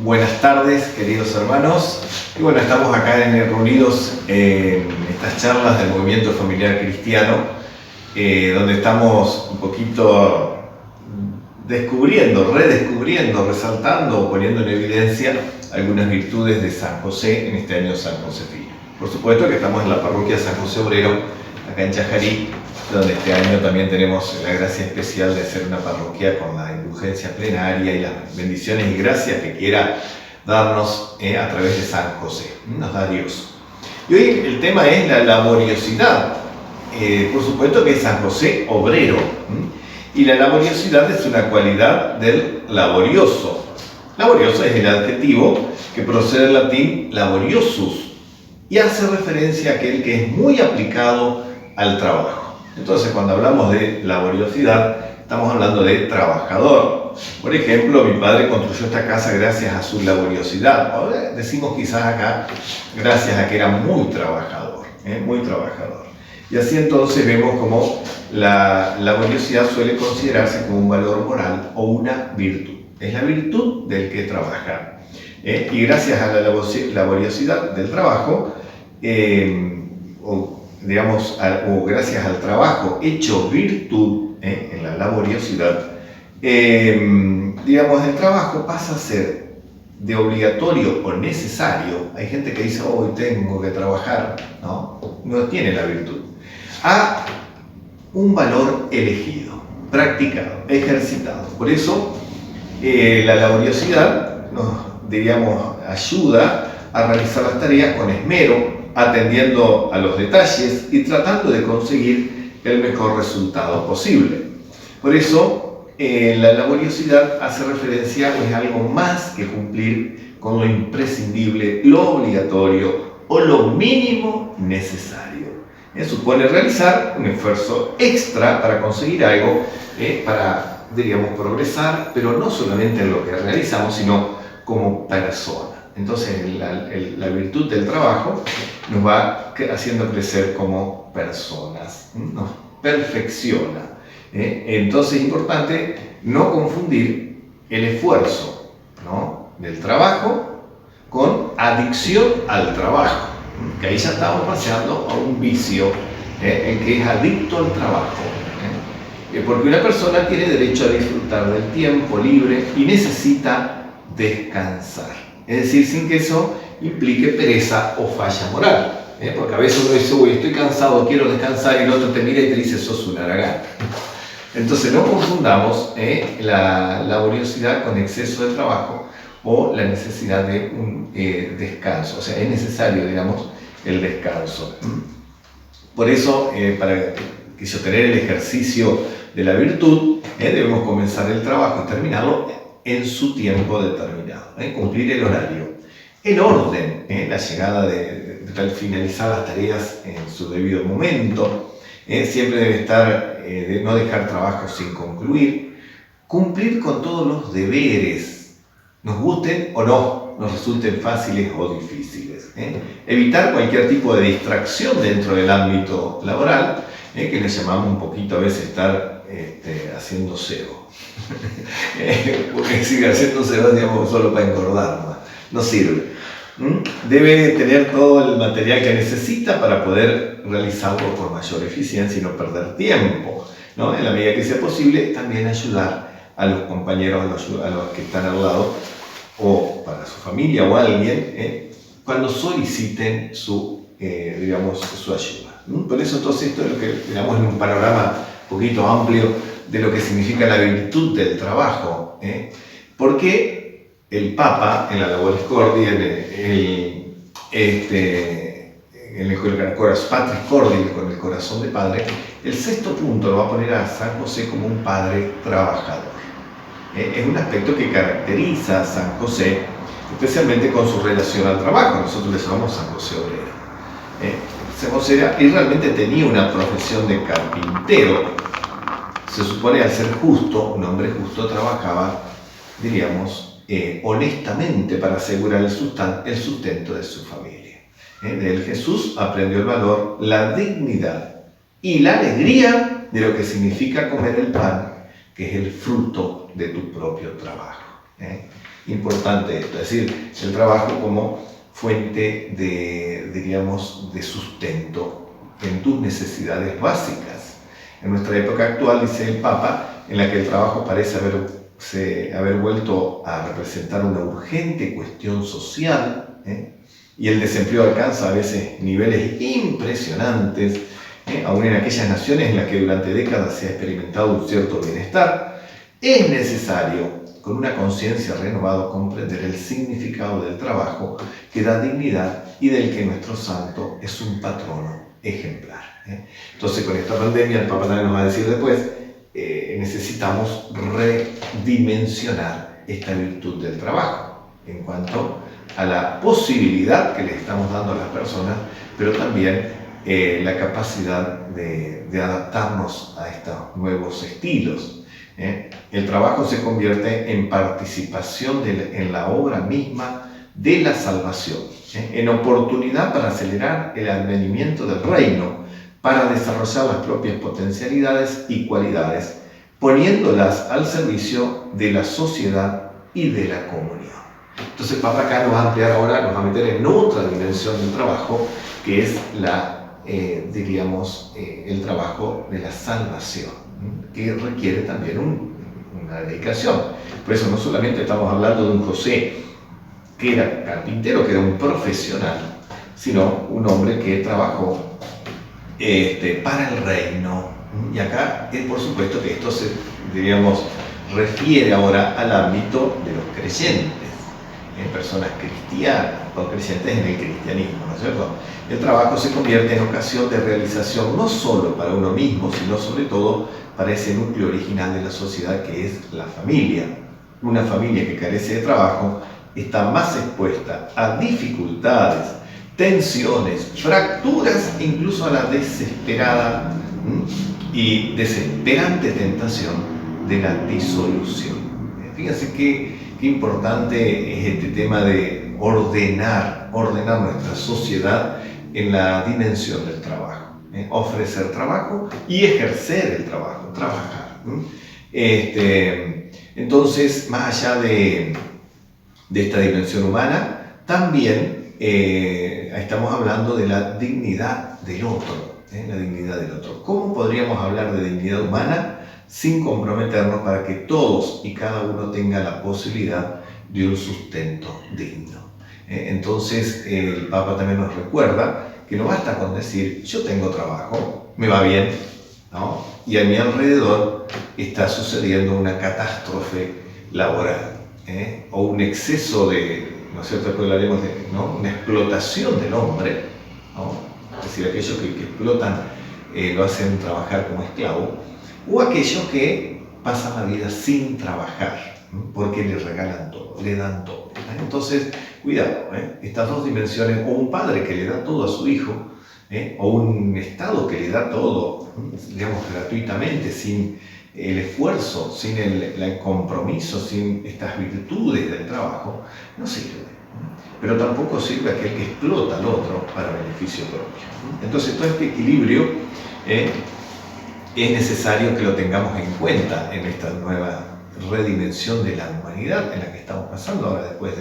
Buenas tardes, queridos hermanos. Y bueno, estamos acá reunidos en estas charlas del movimiento familiar cristiano, donde estamos un poquito descubriendo, redescubriendo, resaltando o poniendo en evidencia algunas virtudes de San José en este año San Josefino. Por supuesto que estamos en la parroquia San José Obrero, acá en Chajarí, donde este año también tenemos la gracia especial de ser una parroquia con la indulgencia plenaria y las bendiciones y gracias que quiera darnos a través de San José. Nos da Dios. Y hoy el tema es la laboriosidad. Por supuesto que es San José obrero. Y la laboriosidad es una cualidad del laborioso. Laborioso es el adjetivo que procede del latín laboriosus y hace referencia a aquel que es muy aplicado al trabajo. Entonces, cuando hablamos de laboriosidad, estamos hablando de trabajador. Por ejemplo, mi padre construyó esta casa gracias a su laboriosidad. O decimos quizás acá, gracias a que era muy trabajador, muy trabajador. Y así entonces vemos como la laboriosidad suele considerarse como un valor moral o una virtud. Es la virtud del que trabaja. Y gracias a la laboriosidad del trabajo, o gracias al trabajo hecho virtud en la laboriosidad, el trabajo pasa a ser de obligatorio o necesario. Hay gente que dice, hoy tengo que trabajar, no tiene la virtud, a un valor elegido, practicado, ejercitado. Por eso la laboriosidad nos, ayuda a realizar las tareas con esmero, atendiendo a los detalles y tratando de conseguir el mejor resultado posible. Por eso, la laboriosidad hace referencia a algo más que cumplir con lo imprescindible, lo obligatorio o lo mínimo necesario. Supone realizar un esfuerzo extra para conseguir algo, para, progresar, pero no solamente en lo que realizamos, sino como persona. Entonces, la virtud del trabajo nos va haciendo crecer como personas, nos perfecciona. Entonces, es importante no confundir el esfuerzo del trabajo con adicción al trabajo, que ahí ya estamos pasando a un vicio, el que es adicto al trabajo. Porque una persona tiene derecho a disfrutar del tiempo libre y necesita descansar. Es decir, sin que eso implique pereza o falla moral. Porque a veces uno dice, uy, estoy cansado, quiero descansar, y el otro te mira y te dice, sos un haragán. Entonces no confundamos la laboriosidad con exceso de trabajo o la necesidad de un descanso. O sea, es necesario, el descanso. Por eso, para tener el ejercicio de la virtud, debemos comenzar el trabajo y terminarlo en su tiempo determinado, cumplir el horario, en orden, la llegada de finalizar las tareas en su debido momento, siempre debe estar, de no dejar trabajos sin concluir, cumplir con todos los deberes, nos gusten o no, nos resulten fáciles o difíciles, evitar cualquier tipo de distracción dentro del ámbito laboral, que le llamamos un poquito a veces estar haciendo SEO. Porque sigue haciendo SEO, solo para engordar, no sirve. Debe tener todo el material que necesita para poder realizarlo con mayor eficiencia y no perder tiempo, en la medida que sea posible. También ayudar a los compañeros, a los que están al lado, o para su familia o alguien, cuando soliciten su ayuda. Por eso entonces esto es lo que tenemos en un panorama un poquito amplio de lo que significa la virtud del trabajo. Porque el Papa, en la Laboris Cordi, en el Coras Patris Cordi, con el corazón de padre, el sexto punto lo va a poner a San José como un padre trabajador. Es un aspecto que caracteriza a San José, especialmente con su relación al trabajo. Nosotros le llamamos San José obrero. San José realmente tenía una profesión de carpintero. Se supone, al ser justo, un hombre justo trabajaba, honestamente para asegurar el sustento de su familia. De él Jesús aprendió el valor, la dignidad y la alegría de lo que significa comer el pan, que es el fruto de tu propio trabajo. Importante esto, es decir, el trabajo como fuente de sustento en tus necesidades básicas. En nuestra época actual, dice el Papa, en la que el trabajo parece haber vuelto a representar una urgente cuestión social, y el desempleo alcanza a veces niveles impresionantes, aún en aquellas naciones en las que durante décadas se ha experimentado un cierto bienestar, es necesario, con una conciencia renovada, comprender el significado del trabajo que da dignidad y del que nuestro santo es un patrono ejemplar. Entonces, con esta pandemia, el Papa también nos va a decir después, necesitamos redimensionar esta virtud del trabajo en cuanto a la posibilidad que le estamos dando a las personas, pero también la capacidad de adaptarnos a estos nuevos estilos. El trabajo se convierte en participación en la obra misma de la salvación, en oportunidad para acelerar el advenimiento del reino, para desarrollar las propias potencialidades y cualidades, poniéndolas al servicio de la sociedad y de la comunidad. Entonces el Papa acá nos va a ampliar ahora, nos va a meter en otra dimensión del trabajo, que es el trabajo de la salvación, que requiere también una dedicación. Por eso no solamente estamos hablando de un José que era carpintero, que era un profesional, sino un hombre que trabajó para el reino. Y acá, por supuesto que esto se, refiere ahora al ámbito de los creyentes, personas cristianas o creyentes en el cristianismo, ¿no es cierto? El trabajo se convierte en ocasión de realización no solo para uno mismo, sino sobre todo para ese núcleo original de la sociedad que es la familia. Una familia que carece de trabajo está más expuesta a dificultades, tensiones, fracturas e incluso a la desesperada y desesperante tentación de la disolución. Fíjense qué importante es este tema de ordenar nuestra sociedad en la dimensión del trabajo. Ofrecer trabajo y ejercer el trabajo, trabajar. Entonces, más allá de esta dimensión humana, también estamos hablando de la dignidad del otro. La dignidad del otro. ¿Cómo podríamos hablar de dignidad humana sin comprometernos para que todos y cada uno tenga la posibilidad de un sustento digno? Entonces, el Papa también nos recuerda que no basta con decir, yo tengo trabajo, me va bien, ¿no? Y a mi alrededor está sucediendo una catástrofe laboral, o un exceso de, ¿no es cierto?, después hablaremos de, ¿no?, una explotación del hombre, ¿no? Es decir, aquellos que explotan lo hacen trabajar como esclavo, o aquellos que pasan la vida sin trabajar, porque le regalan todo, le dan todo. Entonces, cuidado, estas dos dimensiones, o un padre que le da todo a su hijo, o un Estado que le da todo, gratuitamente, sin el esfuerzo, sin el compromiso, sin estas virtudes del trabajo, no sirve. Pero tampoco sirve aquel que explota al otro para beneficio propio. Entonces, todo este equilibrio es necesario que lo tengamos en cuenta en esta nueva redimensión de la humanidad en la que estamos pasando ahora después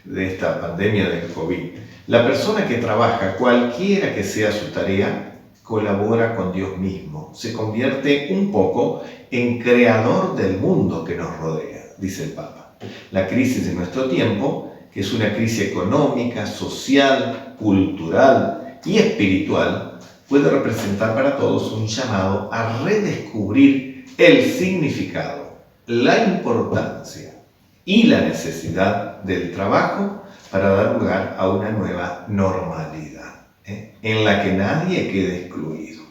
de esta pandemia del COVID. La persona que trabaja, cualquiera que sea su tarea, colabora con Dios mismo, se convierte un poco en creador del mundo que nos rodea, dice el Papa. La crisis de nuestro tiempo, que es una crisis económica, social, cultural y espiritual, puede representar para todos un llamado a redescubrir el significado, la importancia y la necesidad del trabajo para dar lugar a una nueva normalidad, en la que nadie quede excluido.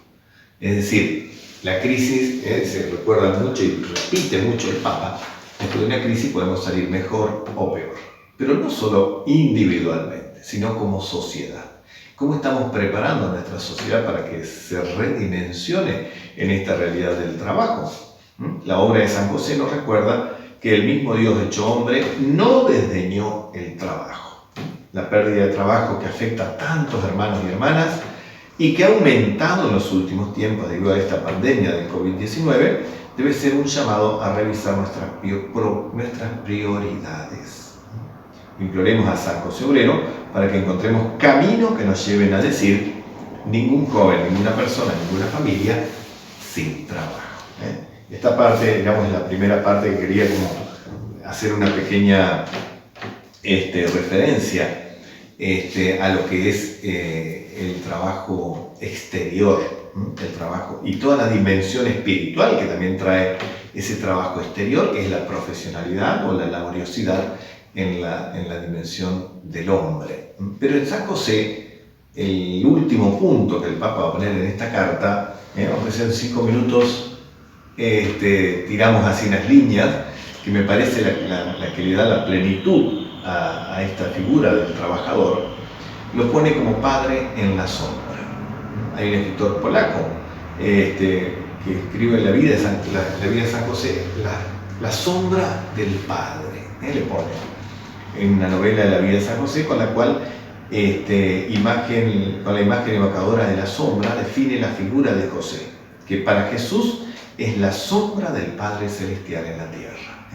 Es decir, la crisis, se recuerda mucho y repite mucho el Papa, después de una crisis podemos salir mejor o peor, pero no solo individualmente, sino como sociedad. ¿Cómo estamos preparando a nuestra sociedad para que se redimensione en esta realidad del trabajo? La obra de San José nos recuerda que el mismo Dios hecho hombre no desdeñó el trabajo. La pérdida de trabajo que afecta a tantos hermanos y hermanas y que ha aumentado en los últimos tiempos debido a esta pandemia del COVID-19 debe ser un llamado a revisar nuestras prioridades. Imploremos a San José Obrero para que encontremos caminos que nos lleven a decir: ningún joven, ninguna persona, ninguna familia sin trabajo. Esta parte, digamos, es la primera parte que quería como hacer una pequeña referencia a lo que es el trabajo exterior, el trabajo y toda la dimensión espiritual que también trae ese trabajo exterior, que es la profesionalidad o la laboriosidad en la dimensión del hombre. Pero en San José, el último punto que el Papa va a poner en esta carta, aunque sean 5 minutos, tiramos así unas líneas, que me parece la que le da la plenitud a esta figura del trabajador. Lo pone como padre en la sombra. Hay un escritor polaco que escribe la vida de San José, la sombra del padre, le pone en una novela de la vida de San José, con la cual con la imagen evocadora de la sombra define la figura de José, que para Jesús es la sombra del Padre Celestial en la tierra.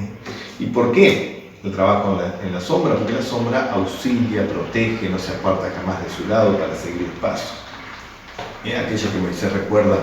¿Y por qué el trabajo en la sombra? Porque la sombra auxilia, protege, no se aparta jamás de su lado para seguir el paso. Aquello que Moisés recuerda,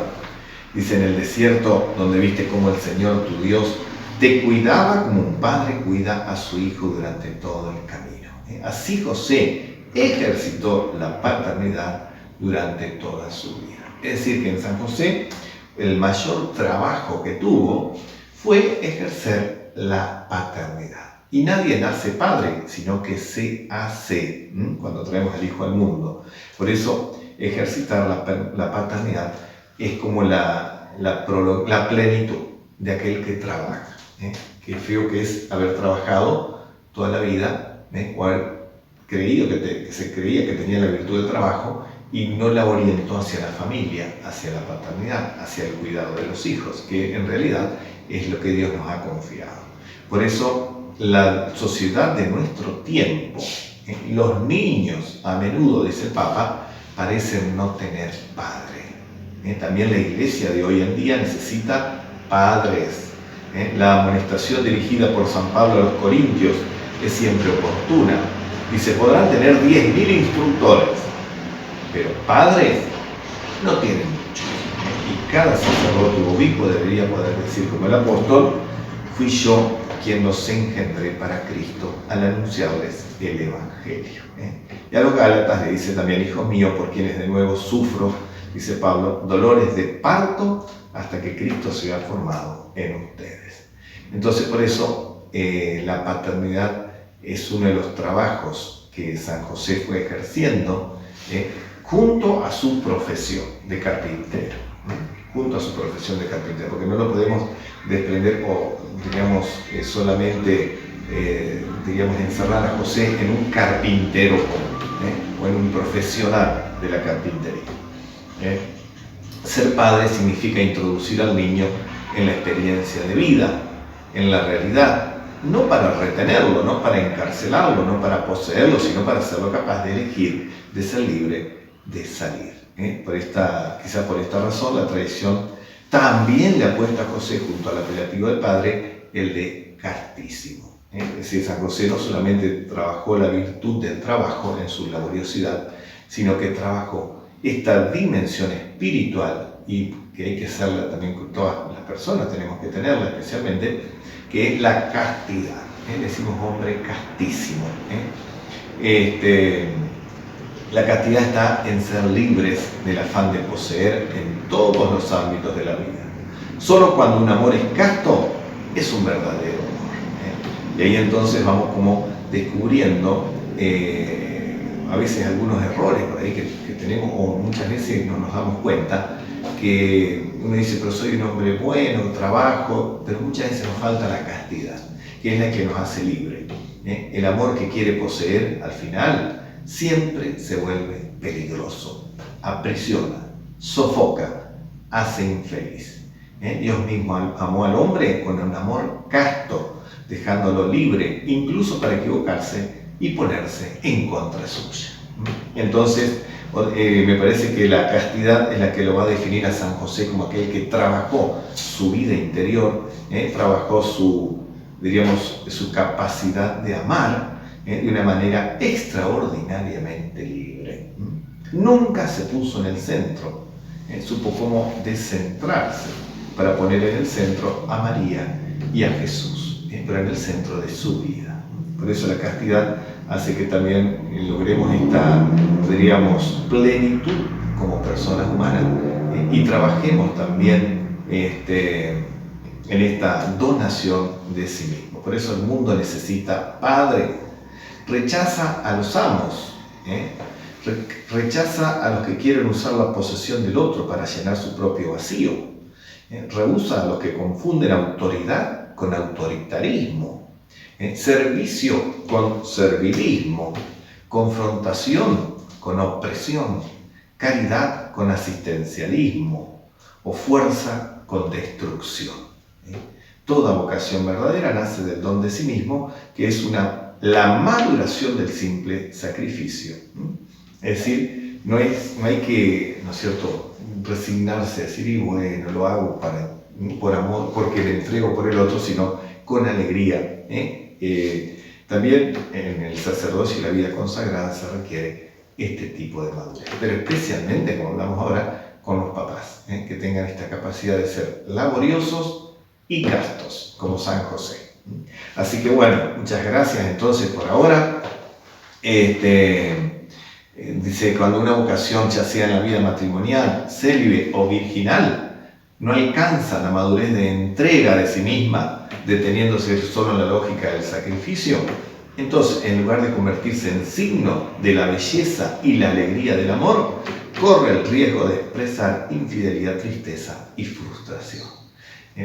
dice: en el desierto donde viste cómo el Señor tu Dios te cuidaba como un padre cuida a su hijo durante todo el camino. Así José ejercitó la paternidad durante toda su vida. Es decir, que en San José el mayor trabajo que tuvo fue ejercer la paternidad. Y nadie nace padre, sino que se hace cuando traemos al hijo al mundo. Por eso ejercitar la paternidad es como la plenitud de aquel que trabaja. Qué feo que es haber trabajado toda la vida, o haber creído que se creía que tenía la virtud del trabajo y no la orientó hacia la familia, hacia la paternidad, hacia el cuidado de los hijos, que en realidad es lo que Dios nos ha confiado. Por eso la sociedad de nuestro tiempo, los niños a menudo, dice el Papa, parecen no tener padre. También la iglesia de hoy en día necesita padres. La amonestación dirigida por San Pablo a los Corintios es siempre oportuna. Dice: podrán tener 10.000 instructores, pero padres no tienen muchos. Y cada sacerdote u obispo debería poder decir como el apóstol: fui yo quien los engendré para Cristo al anunciarles el Evangelio. Y a los Gálatas le dice también: hijos míos, por quienes de nuevo sufro, dice Pablo, dolores de parto hasta que Cristo se haya formado en ustedes. Entonces, por eso la paternidad es uno de los trabajos que San José fue ejerciendo junto a su profesión de carpintero. Junto a su profesión de carpintero, porque no lo podemos desprender o, digamos, solamente encerrar a José en un carpintero o en un profesional de la carpintería. Ser padre significa introducir al niño en la experiencia de vida, en la realidad, no para retenerlo, no para encarcelarlo, no para poseerlo, sino para hacerlo capaz de elegir, de ser libre, de salir. Quizá por esta razón la tradición también le ha puesto a José, junto al apelativo del padre, el de castísimo. Es decir, San José no solamente trabajó la virtud del trabajo en su laboriosidad, sino que trabajó esta dimensión espiritual, y que hay que hacerla también con todas las personas, tenemos que tenerla especialmente, que es la castidad. Decimos hombre castísimo. La castidad está en ser libres del afán de poseer en todos los ámbitos de la vida. Solo cuando un amor es casto es un verdadero amor. Y ahí entonces vamos como descubriendo a veces algunos errores por ahí que tenemos, o muchas veces no nos damos cuenta, que uno dice: pero soy un hombre bueno, trabajo, pero muchas veces nos falta la castidad, que es la que nos hace libre. El amor que quiere poseer, al final, siempre se vuelve peligroso, aprisiona, sofoca, hace infeliz. Dios mismo amó al hombre con un amor casto, dejándolo libre, incluso para equivocarse y ponerse en contra suya. Entonces, Me parece que la castidad es la que lo va a definir a San José como aquel que trabajó su vida interior, trabajó diríamos, su capacidad de amar de una manera extraordinariamente libre. Nunca se puso en el centro, supo cómo descentrarse para poner en el centro a María y a Jesús, pero en el centro de su vida. Por eso la castidad hace que también logremos esta, diríamos, plenitud como personas humanas y trabajemos también en esta donación de sí mismo. Por eso el mundo necesita padre, rechaza a los amos, rechaza a los que quieren usar la posesión del otro para llenar su propio vacío, rehúsa a los que confunden autoridad con autoritarismo, servicio con servilismo, confrontación con opresión, caridad con asistencialismo o fuerza con destrucción. Toda vocación verdadera nace del don de sí mismo, que es la maduración del simple sacrificio. Es decir, no hay que, ¿no es cierto?, resignarse a decir, y bueno, lo hago por amor, porque le entrego por el otro, sino con alegría. También en el sacerdocio y la vida consagrada se requiere este tipo de madurez, pero especialmente, como hablamos ahora, con los papás, que tengan esta capacidad de ser laboriosos y castos, como San José. Así que bueno, muchas gracias entonces por ahora. Dice, cuando una vocación, ya sea en la vida matrimonial, célibe o virginal, no alcanza la madurez de entrega de sí misma, deteniéndose solo en la lógica del sacrificio, entonces, en lugar de convertirse en signo de la belleza y la alegría del amor, corre el riesgo de expresar infidelidad, tristeza y frustración.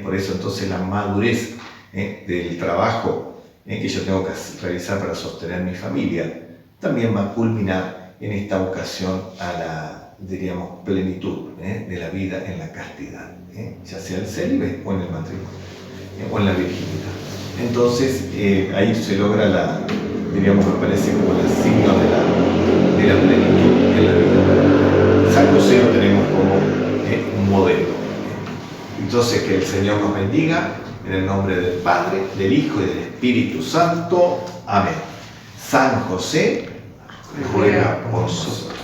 Por eso, entonces, la madurez del trabajo que yo tengo que realizar para sostener mi familia también va a culminar en esta vocación a la, diríamos, plenitud de la vida en la castidad, ya sea el célibe o en el matrimonio, o en la virginidad. Entonces, ahí se logra diríamos, me parece como el signo de la plenitud en la vida. San José lo tenemos como un modelo. Entonces, que el Señor nos bendiga en el nombre del Padre, del Hijo y del Espíritu Santo. Amén. San José ruega por nosotros.